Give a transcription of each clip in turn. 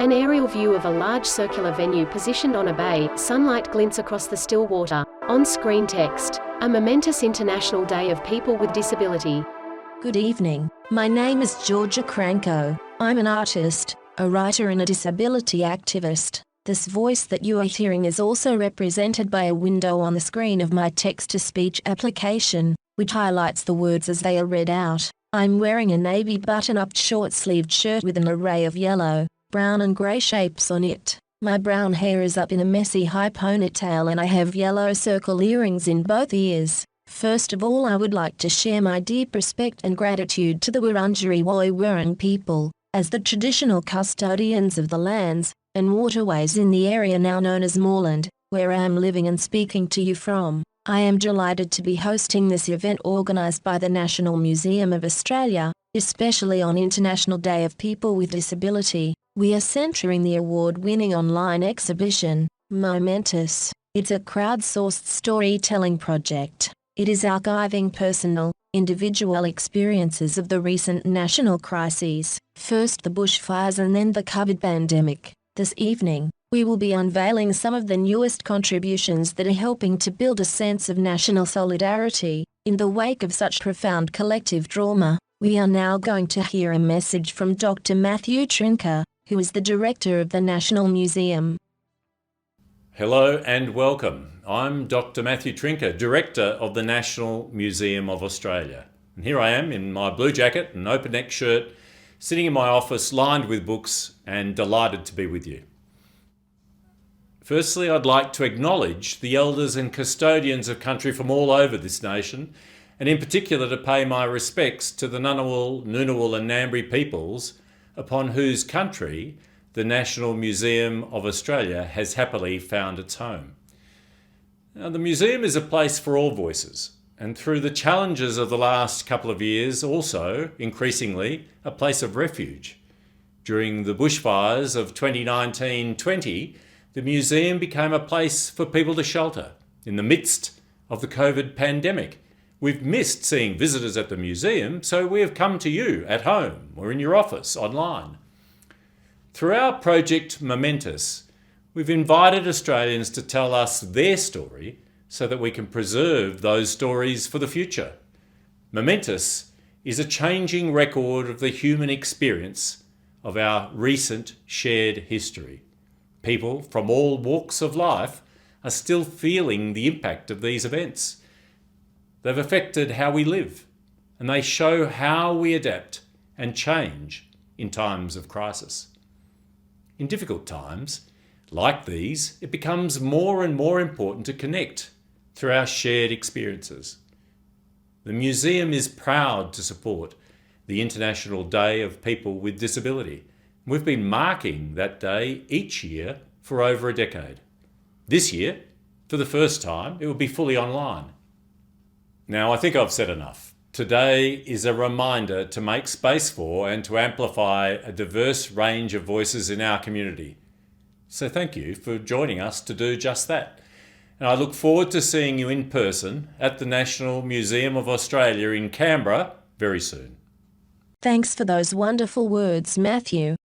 An aerial view of a large circular venue positioned on a bay, sunlight glints across the still water. On-screen text. A momentous International Day of People with Disability. Good evening. My name is Georgia Cranko. I'm an artist, a writer and a disability activist. This voice that you are hearing is also represented by a window on the screen of my text-to-speech application, which highlights the words as they are read out. I'm wearing a navy button-up short-sleeved shirt with an array of yellow, brown and grey shapes on it. My brown hair is up in a messy high ponytail and I have yellow circle earrings in both ears. First of all, I would like to share my deep respect and gratitude to the Wurundjeri Woi-wurrung people, as the traditional custodians of the lands and waterways in the area now known as Moreland, where I am living and speaking to you from. I am delighted to be hosting this event organised by the National Museum of Australia, especially on International Day of People with Disability. We are centering the award-winning online exhibition, Momentous. It's a crowdsourced storytelling project. It is archiving personal, individual experiences of the recent national crises, first the bushfires and then the COVID pandemic. This evening, we will be unveiling some of the newest contributions that are helping to build a sense of national solidarity. In the wake of such profound collective trauma, we are now going to hear a message from Dr. Matthew Trinka, who is the director of the National Museum. Hello and welcome. I'm Dr. Matthew Trinka, Director of the National Museum of Australia. And here I am in my blue jacket and open neck shirt, sitting in my office lined with books and delighted to be with you. Firstly, I'd like to acknowledge the elders and custodians of country from all over this nation, and in particular to pay my respects to the Ngunnawal, Ngunnawal and Ngambri peoples upon whose country the National Museum of Australia has happily found its home. Now, the museum is a place for all voices, and through the challenges of the last couple of years also, increasingly, a place of refuge. During the bushfires of 2019-20, the museum became a place for people to shelter in the midst of the COVID pandemic. We've missed seeing visitors at the museum, so we have come to you at home or in your office, online. Through our project Momentous, we've invited Australians to tell us their story so that we can preserve those stories for the future. Momentous is a changing record of the human experience of our recent shared history. People from all walks of life are still feeling the impact of these events. They've affected how we live, and they show how we adapt and change in times of crisis. In difficult times, like these, it becomes more and more important to connect through our shared experiences. The museum is proud to support the International Day of People with Disability. We've been marking that day each year for over a decade. This year, for the first time, it will be fully online. Now, I think I've said enough. Today is a reminder to make space for and to amplify a diverse range of voices in our community. So thank you for joining us to do just that. And I look forward to seeing you in person at the National Museum of Australia in Canberra very soon. Thanks for those wonderful words, Matthew.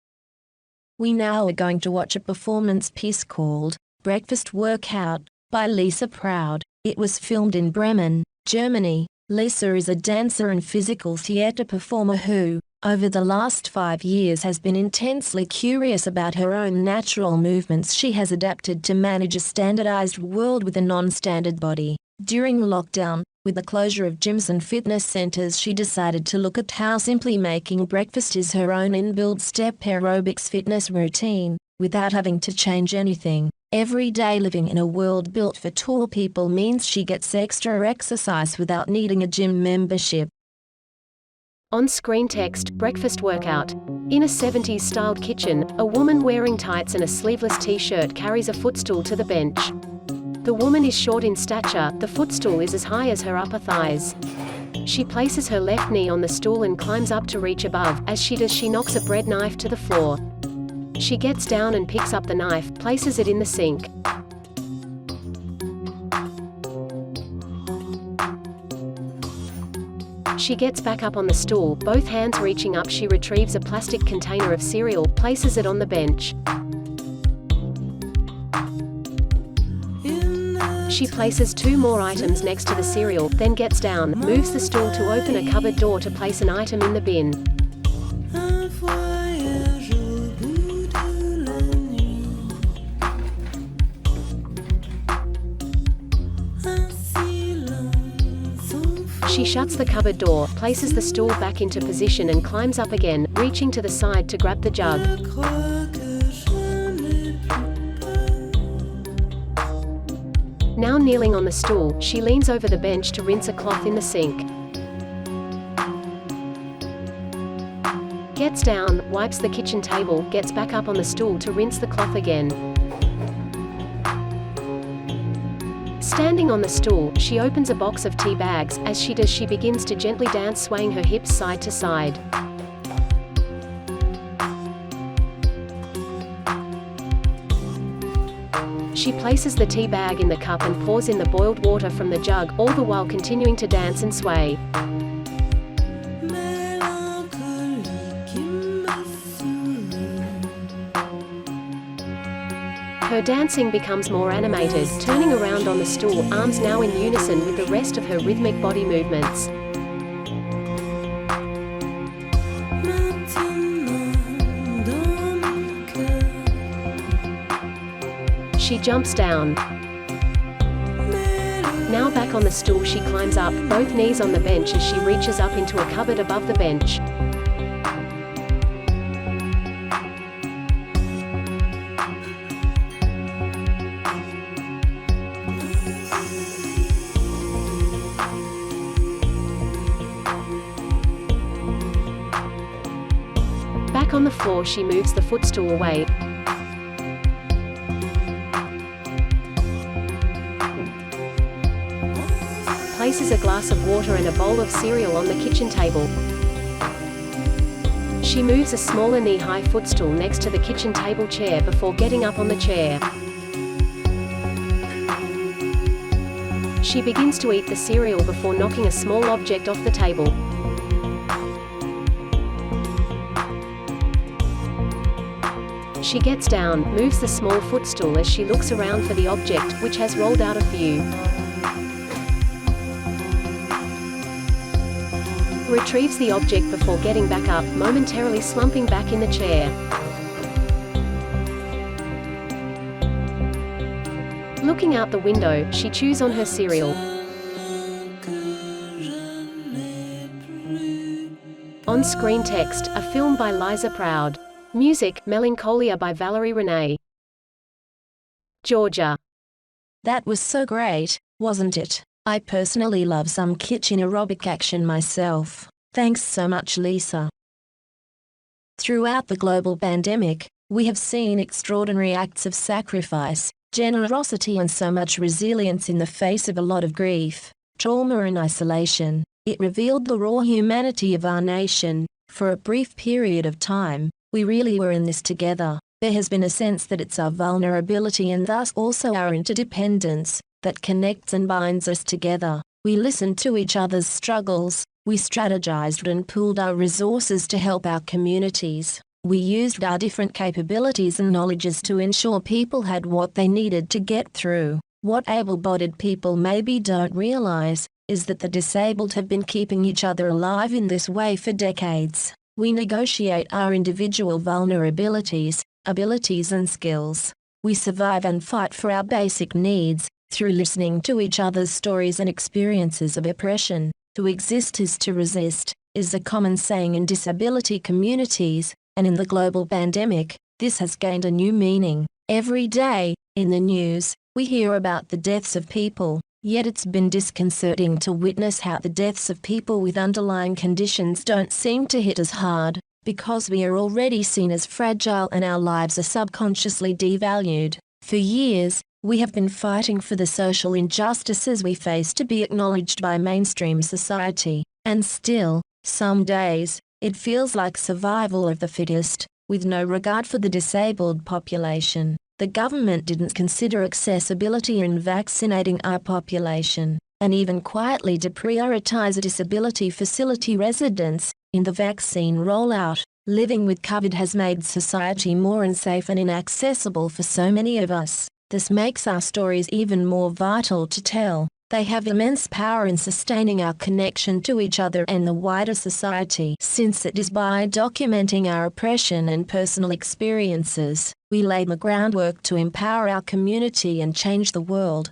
We now are going to watch a performance piece called Breakfast Workout by Lisa Proud. It was filmed in Bremen, Germany. Lisa is a dancer and physical theatre performer who, over the last 5 years, has been intensely curious about her own natural movements. She has adapted to manage a standardized world with a non-standard body. During lockdown, with the closure of gyms and fitness centers, she decided to look at how simply making breakfast is her own inbuilt step aerobics fitness routine, without having to change anything. Every day living in a world built for tall people means she gets extra exercise without needing a gym membership. On-screen text, breakfast workout. In a 70s-styled kitchen, a woman wearing tights and a sleeveless t-shirt carries a footstool to the bench. The woman is short in stature, the footstool is as high as her upper thighs. She places her left knee on the stool and climbs up to reach above. As she does, she knocks a bread knife to the floor. She gets down and picks up the knife, places it in the sink. She gets back up on the stool, both hands reaching up. She retrieves a plastic container of cereal, places it on the bench. She places 2 more items next to the cereal, then gets down, moves the stool to open a cupboard door to place an item in the bin. She shuts the cupboard door, places the stool back into position and climbs up again, reaching to the side to grab the jug. Now kneeling on the stool, she leans over the bench to rinse a cloth in the sink. Gets down, wipes the kitchen table, gets back up on the stool to rinse the cloth again. Standing on the stool, she opens a box of tea bags. As she does, she begins to gently dance, swaying her hips side to side. She places the tea bag in the cup and pours in the boiled water from the jug, all the while continuing to dance and sway. Her dancing becomes more animated, turning around on the stool, arms now in unison with the rest of her rhythmic body movements. She jumps down. Now back on the stool, she climbs up, both knees on the bench as she reaches up into a cupboard above the bench. Back on the floor, she moves the footstool away. Places a glass of water and a bowl of cereal on the kitchen table. She moves a smaller knee-high footstool next to the kitchen table chair before getting up on the chair. She begins to eat the cereal before knocking a small object off the table. She gets down, moves the small footstool as she looks around for the object, which has rolled out of view. Retrieves the object before getting back up, momentarily slumping back in the chair. Looking out the window, she chews on her cereal. On-screen text, a film by Liza Proud. Music, Melancholia by Valerie Renee. Georgia. That was so great, wasn't it? I personally love some kitchen aerobic action myself. Thanks so much, Lisa. Throughout the global pandemic, we have seen extraordinary acts of sacrifice, generosity and so much resilience in the face of a lot of grief, trauma and isolation. It revealed the raw humanity of our nation. For a brief period of time, we really were in this together. There has been a sense that it's our vulnerability and thus also our interdependence that connects and binds us together. We listened to each other's struggles, we strategized and pooled our resources to help our communities. We used our different capabilities and knowledges to ensure people had what they needed to get through. What able-bodied people maybe don't realize is that the disabled have been keeping each other alive in this way for decades. We negotiate our individual vulnerabilities, abilities and skills. We survive and fight for our basic needs, through listening to each other's stories and experiences of oppression. To exist is to resist, is a common saying in disability communities, and in the global pandemic, this has gained a new meaning. Every day, in the news, we hear about the deaths of people, yet it's been disconcerting to witness how the deaths of people with underlying conditions don't seem to hit as hard, because we are already seen as fragile and our lives are subconsciously devalued. For years, we have been fighting for the social injustices we face to be acknowledged by mainstream society, and still, some days, it feels like survival of the fittest, with no regard for the disabled population. The government didn't consider accessibility in vaccinating our population. and even quietly deprioritize a disability facility residents. In the vaccine rollout, living with COVID has made society more unsafe and inaccessible for so many of us. This makes our stories even more vital to tell. They have immense power in sustaining our connection to each other and the wider society, since it is by documenting our oppression and personal experiences, we lay the groundwork to empower our community and change the world.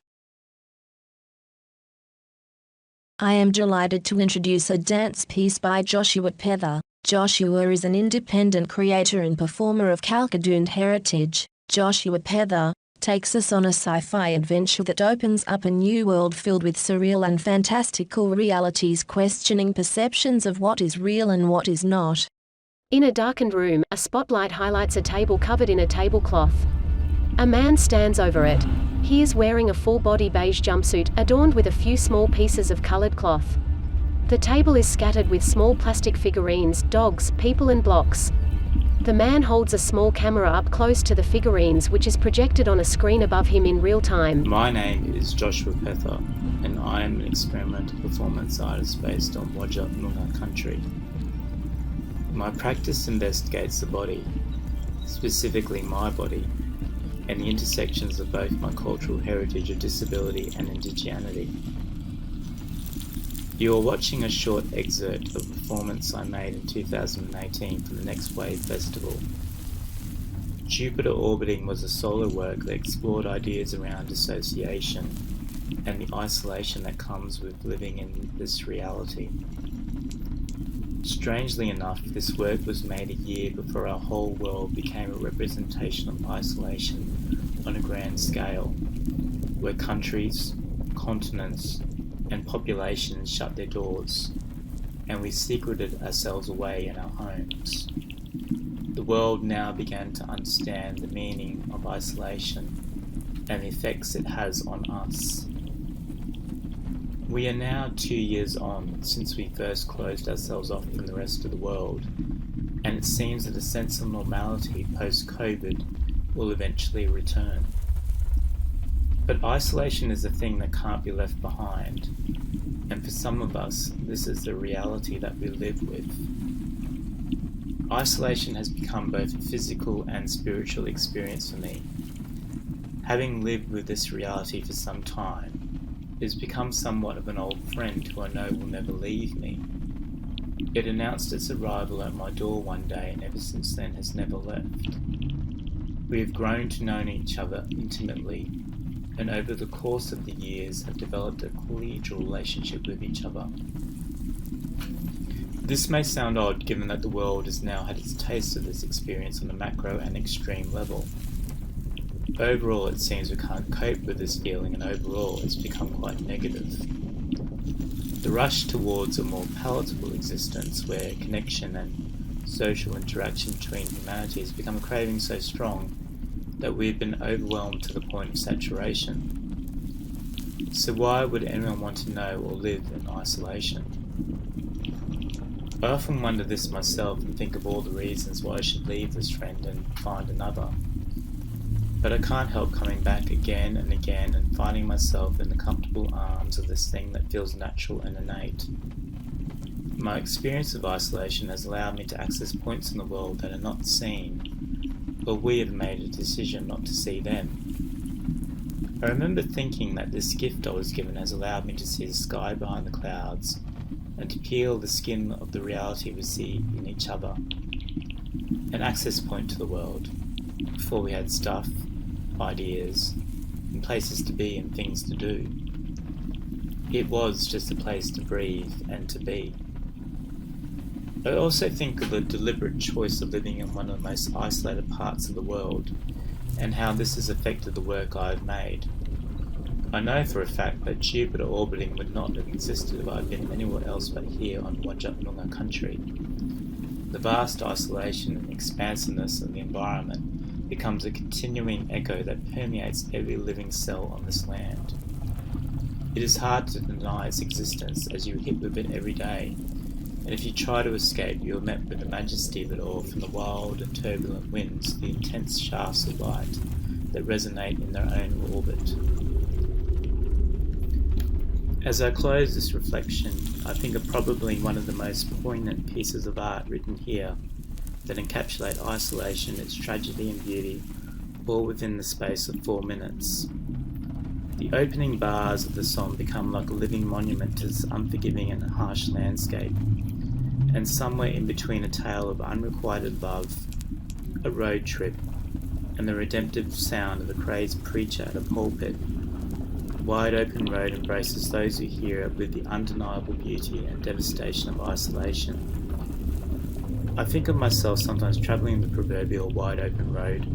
I am delighted to introduce a dance piece by Joshua Pether. Joshua is an independent creator and performer of Kalkadoon heritage. Joshua Pether takes us on a sci-fi adventure that opens up a new world filled with surreal and fantastical realities, questioning perceptions of what is real and what is not. In a darkened room, a spotlight highlights a table covered in a tablecloth. A man stands over it. He is wearing a full-body beige jumpsuit, adorned with a few small pieces of colored cloth. The table is scattered with small plastic figurines, dogs, people and blocks. The man holds a small camera up close to the figurines, which is projected on a screen above him in real time. My name is Joshua Pether, and I am an experimental performance artist based on Wajak Noongar country. My practice investigates the body, specifically my body, and the intersections of both my cultural heritage of disability and indigeneity. You are watching a short excerpt of a performance I made in 2018 for the Next Wave Festival. Jupiter Orbiting was a solo work that explored ideas around dissociation and the isolation that comes with living in this reality. Strangely enough, this work was made a year before our whole world became a representation of isolation on a grand scale, where countries, continents, and populations shut their doors, and we secreted ourselves away in our homes. The world now began to understand the meaning of isolation and the effects it has on us. We are now 2 years on since we first closed ourselves off from the rest of the world, and it seems that a sense of normality post-COVID will eventually return. But isolation is a thing that can't be left behind, and for some of us, this is the reality that we live with. Isolation has become both a physical and spiritual experience for me. Having lived with this reality for some time, it has become somewhat of an old friend who I know will never leave me. It announced its arrival at my door one day, and ever since then has never left. We have grown to know each other intimately, and over the course of the years have developed a collegial relationship with each other. This may sound odd given that the world has now had its taste of this experience on a macro and extreme level. Overall, it seems we can't cope with this feeling, and overall it's become quite negative. The rush towards a more palatable existence where connection and social interaction between humanity has become a craving so strong that we've been overwhelmed to the point of saturation. So why would anyone want to know or live in isolation? I often wonder this myself and think of all the reasons why I should leave this friend and find another. But I can't help coming back again and again and finding myself in the comfortable arms of this thing that feels natural and innate. My experience of isolation has allowed me to access points in the world that are not seen, or we have made a decision not to see them. I remember thinking that this gift I was given has allowed me to see the sky behind the clouds and to peel the skin of the reality we see in each other. An access point to the world, before we had stuff, ideas, and places to be and things to do. It was just a place to breathe and to be. I also think of the deliberate choice of living in one of the most isolated parts of the world, and how this has affected the work I have made. I know for a fact that Jupiter Orbiting would not have existed if I had been anywhere else but here on Wajak Noongar country. The vast isolation and expansiveness of the environment becomes a continuing echo that permeates every living cell on this land. It is hard to deny its existence as you hit with it every day, and if you try to escape, you are met with the majesty of it all, from the wild and turbulent winds to the intense shafts of light that resonate in their own orbit. As I close this reflection, I think of probably one of the most poignant pieces of art written here that encapsulate isolation, its tragedy and beauty, all within the space of 4 minutes. The opening bars of the song become like a living monument to this unforgiving and harsh landscape, and somewhere in between a tale of unrequited love, a road trip, and the redemptive sound of a crazed preacher at a pulpit, the wide open road embraces those who hear it with the undeniable beauty and devastation of isolation. I think of myself sometimes travelling the proverbial wide open road,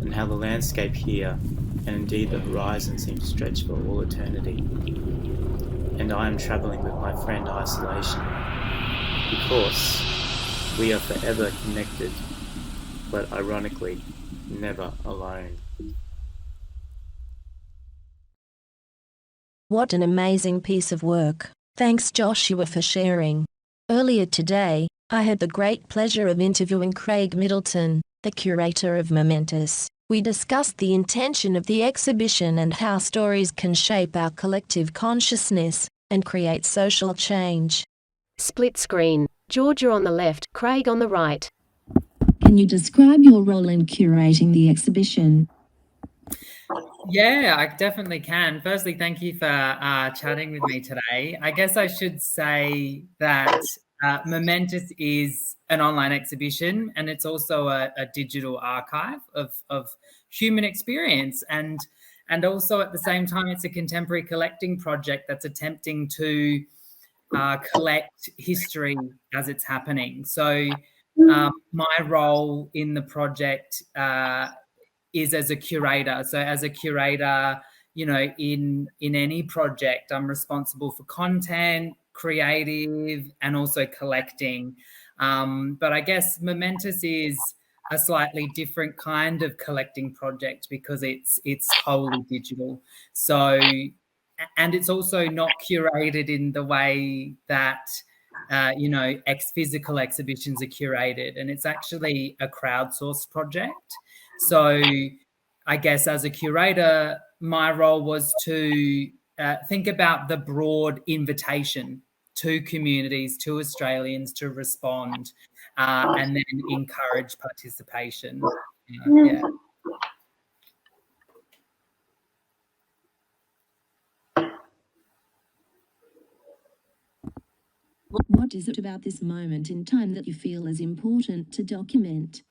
and how the landscape here, and indeed the horizon, seem to stretch for all eternity. And I am travelling with my friend isolation, because we are forever connected, but ironically, never alone. What an amazing piece of work. Thanks Joshua for sharing. Earlier today, I had the great pleasure of interviewing Craig Middleton, the curator of Momentous. We discussed the intention of the exhibition and how stories can shape our collective consciousness and create social change. Split screen. Georgia on the left, Craig on the right. Can you describe your role in curating the exhibition? Yeah, I definitely can. Firstly, thank you for chatting with me today. I guess I should say that Momentous is an online exhibition, and it's also a digital archive of human experience. And also at the same time, it's a contemporary collecting project that's attempting to collect history as it's happening. So my role in the project is as a curator. So as a curator, you know, in any project, I'm responsible for content, creative, and also collecting. But I guess Momentous is a slightly different kind of collecting project because it's wholly digital. So, and it's also not curated in the way that you know, physical exhibitions are curated, and it's actually a crowdsourced project. So I guess as a curator, my role was to think about the broad invitation to communities, to Australians to respond and then encourage participation. Yeah. What is it about this moment in time that you feel is important to document?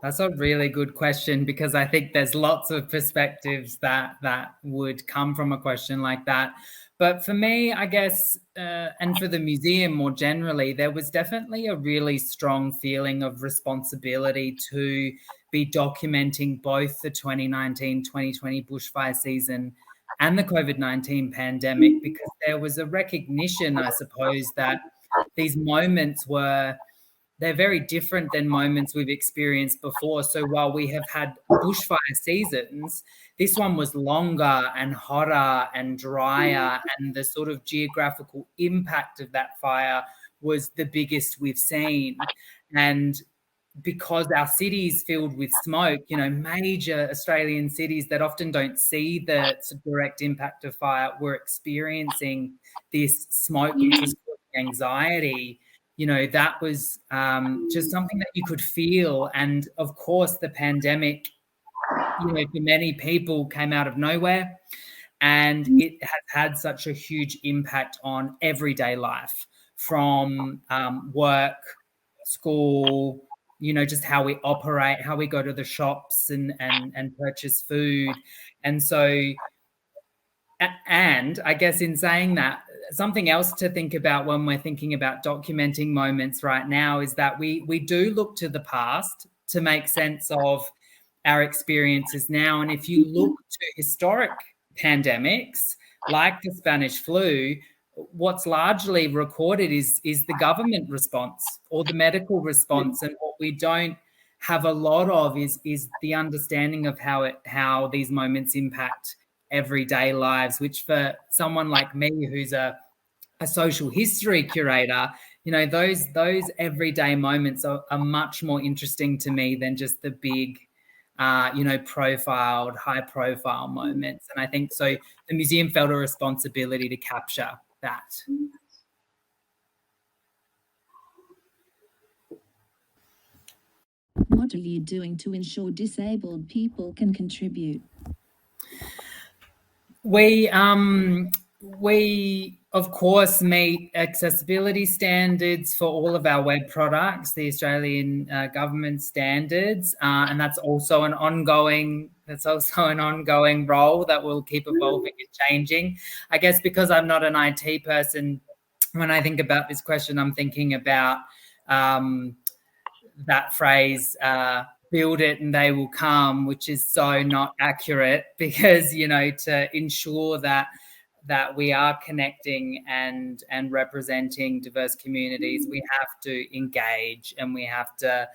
That's a really good question, because I think there's lots of perspectives that would come from a question like that. But for me, I guess, and for the museum more generally, there was definitely a really strong feeling of responsibility to be documenting both the 2019-2020 bushfire season and the COVID-19 pandemic, because there was a recognition, I suppose, that these moments they're very different than moments we've experienced before. So while we have had bushfire seasons, this one was longer and hotter and drier, and the sort of geographical impact of that fire was the biggest we've seen. And because our cities filled with smoke, you know, major Australian cities that often don't see the direct impact of fire were experiencing this smoke, which was causing anxiety. You know, that was just something that you could feel. And of course, the pandemic, you know, for many people came out of nowhere, and it has had such a huge impact on everyday life, from work, school, you know, just how we operate, how we go to the shops and purchase food. And so, and I guess in saying that, something else to think about when we're thinking about documenting moments right now is that we do look to the past to make sense of our experiences now. And if you look to historic pandemics like the Spanish flu, what's largely recorded is the government response or the medical response. And what we don't have a lot of is the understanding of how these moments impact everyday lives, which for someone like me, who's a social history curator, you know, those everyday moments are much more interesting to me than just the big profiled, high-profile moments. And I think so the museum felt a responsibility to capture that. What are you doing to ensure disabled people can contribute? We of course meet accessibility standards for all of our web products, the Australian government standards, and that's also an ongoing role that will keep evolving and changing. I guess because I'm not an IT person, when I think about this question, I'm thinking about that phrase, build it and they will come, which is so not accurate, because to ensure that we are connecting and representing diverse communities, we have to engage, and we have to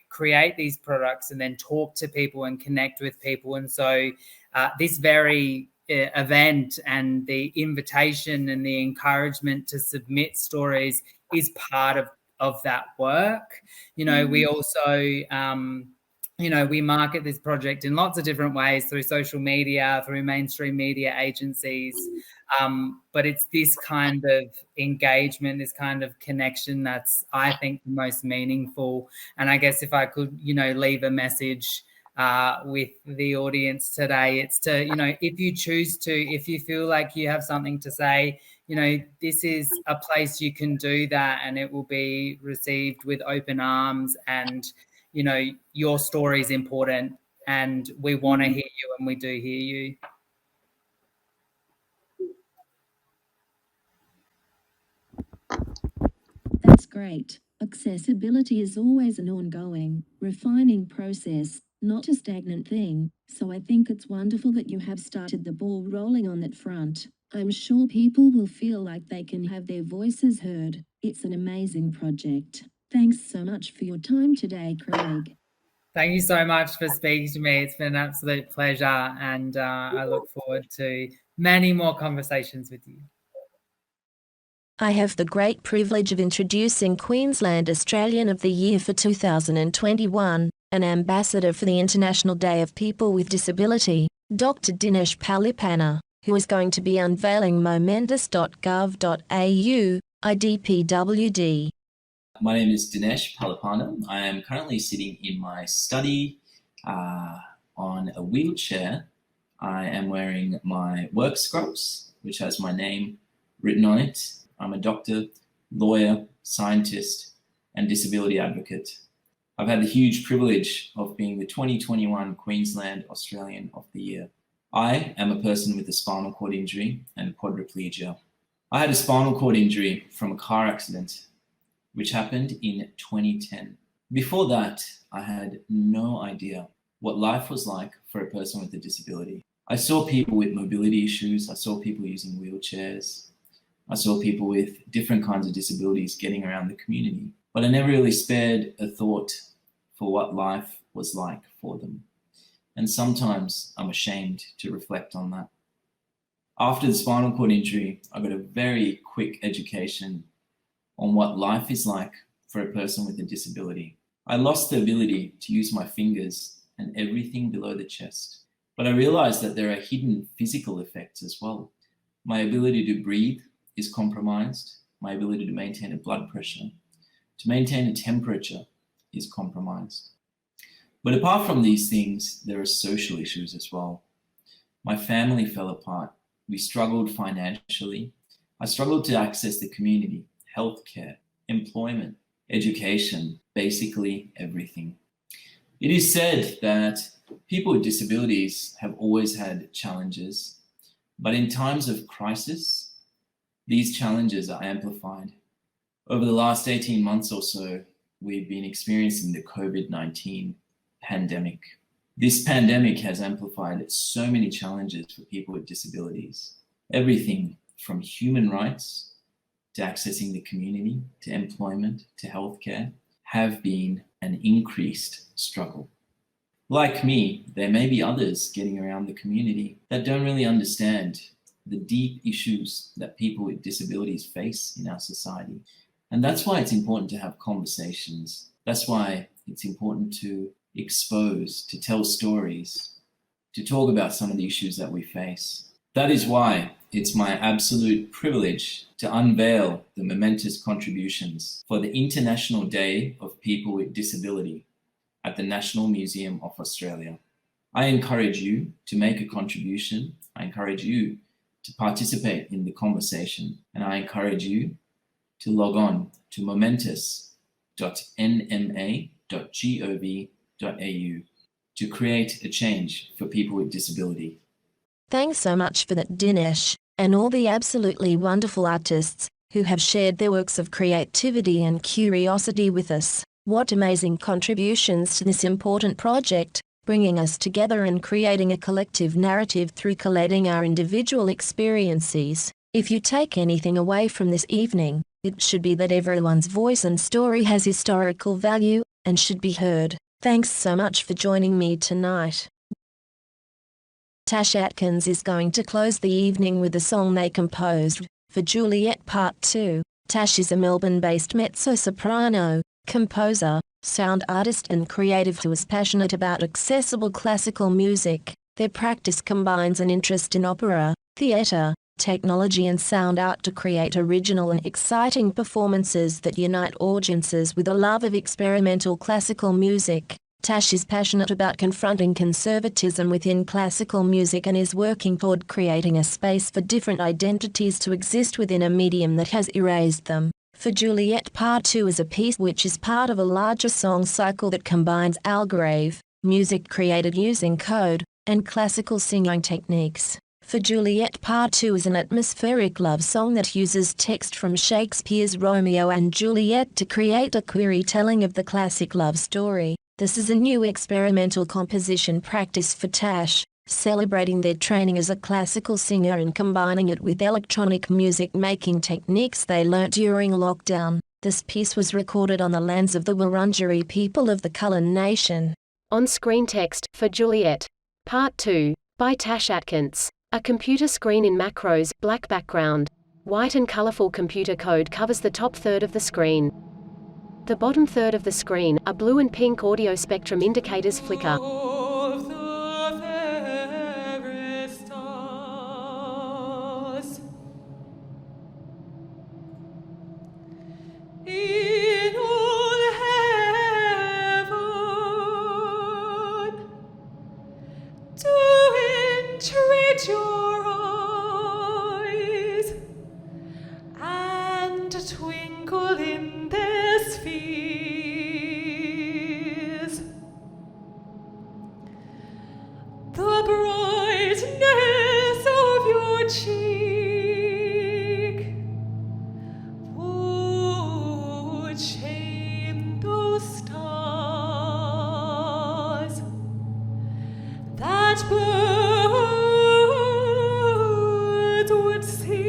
create these products and then talk to people and connect with people. And so this very event and the invitation and the encouragement to submit stories is part of that work. We also we market this project in lots of different ways, through social media, through mainstream media agencies, but it's this kind of engagement, this kind of connection that's, I think, the most meaningful. And I guess if I could leave a message with the audience today, it's to if you choose to, if you feel like you have something to say, this is a place you can do that, and it will be received with open arms. And your story is important, and we want to hear you, and we do hear you. That's great. Accessibility is always an ongoing, refining process, not a stagnant thing, so I think it's wonderful that you have started the ball rolling on that front. I'm sure people will feel like they can have their voices heard. It's an amazing project. Thanks so much for your time today, Craig. Thank you so much for speaking to me. It's been an absolute pleasure, and I look forward to many more conversations with you. I have the great privilege of introducing Queensland Australian of the Year for 2021, an ambassador for the International Day of People with Disability, Dr. Dinesh Palipana, who is going to be unveiling momentous.gov.au, IDPWD. My name is Dinesh Palipana. I am currently sitting in my study on a wheelchair. I am wearing my work scrubs, which has my name written on it. I'm a doctor, lawyer, scientist, and disability advocate. I've had the huge privilege of being the 2021 Queensland Australian of the Year. I am a person with a spinal cord injury and quadriplegia. I had a spinal cord injury from a car accident, which happened in 2010. Before that, I had no idea what life was like for a person with a disability. I saw people with mobility issues. I saw people using wheelchairs. I saw people with different kinds of disabilities getting around the community, but I never really spared a thought for what life was like for them. And sometimes I'm ashamed to reflect on that. After the spinal cord injury, I got a very quick education on what life is like for a person with a disability. I lost the ability to use my fingers and everything below the chest, but I realized that there are hidden physical effects as well. My ability to breathe is compromised. My ability to maintain a blood pressure, to maintain a temperature is compromised. But apart from these things, there are social issues as well. My family fell apart. We struggled financially. I struggled to access the community, healthcare, employment, education, basically everything. It is said that people with disabilities have always had challenges, but in times of crisis, these challenges are amplified. Over the last 18 months or so, we've been experiencing the COVID-19 pandemic. This pandemic has amplified so many challenges for people with disabilities. Everything from human rights to accessing the community, to employment, to healthcare, have been an increased struggle. Like me, there may be others getting around the community that don't really understand the deep issues that people with disabilities face in our society. And that's why it's important to have conversations. That's why it's important to expose, to tell stories, to talk about some of the issues that we face. That is why it's my absolute privilege to unveil the momentous contributions for the International Day of People with Disability at the National Museum of Australia. I encourage you to make a contribution. I encourage you to participate in the conversation, and I encourage you to log on to momentous.nma.gov.au to create a change for people with disability. Thanks so much for that, Dinesh, and all the absolutely wonderful artists who have shared their works of creativity and curiosity with us. What amazing contributions to this important project, bringing us together and creating a collective narrative through collating our individual experiences. If you take anything away from this evening, it should be that everyone's voice and story has historical value and should be heard. Thanks so much for joining me tonight. Tash Atkins is going to close the evening with a song they composed for Juliet Part 2. Tash is a Melbourne-based mezzo-soprano, composer, sound artist and creative who is passionate about accessible classical music. Their practice combines an interest in opera, theatre, technology and sound art to create original and exciting performances that unite audiences with a love of experimental classical music. Tash is passionate about confronting conservatism within classical music and is working toward creating a space for different identities to exist within a medium that has erased them. For Juliet Part 2 is a piece which is part of a larger song cycle that combines Algrave, music created using code, and classical singing techniques. For Juliet Part 2 is an atmospheric love song that uses text from Shakespeare's Romeo and Juliet to create a query telling of the classic love story. This is a new experimental composition practice for Tash, celebrating their training as a classical singer and combining it with electronic music making techniques they learnt during lockdown. This piece was recorded on the lands of the Wurundjeri people of the Kulin Nation. On-screen text for Juliet. Part 2 by Tash Atkins. A computer screen in macros, black background. White and colorful computer code covers the top third of the screen. The bottom third of the screen, a blue and pink audio spectrum indicators flicker. Your eyes and twinkle in their spheres. The brightness of your cheek would shame those stars that birds would sing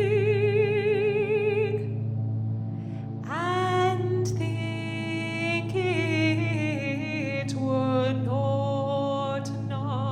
and think it were not night.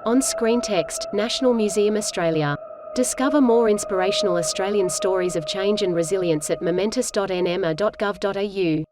On-screen text, National Museum Australia. Discover more inspirational Australian stories of change and resilience at momentous.nm.gov.au.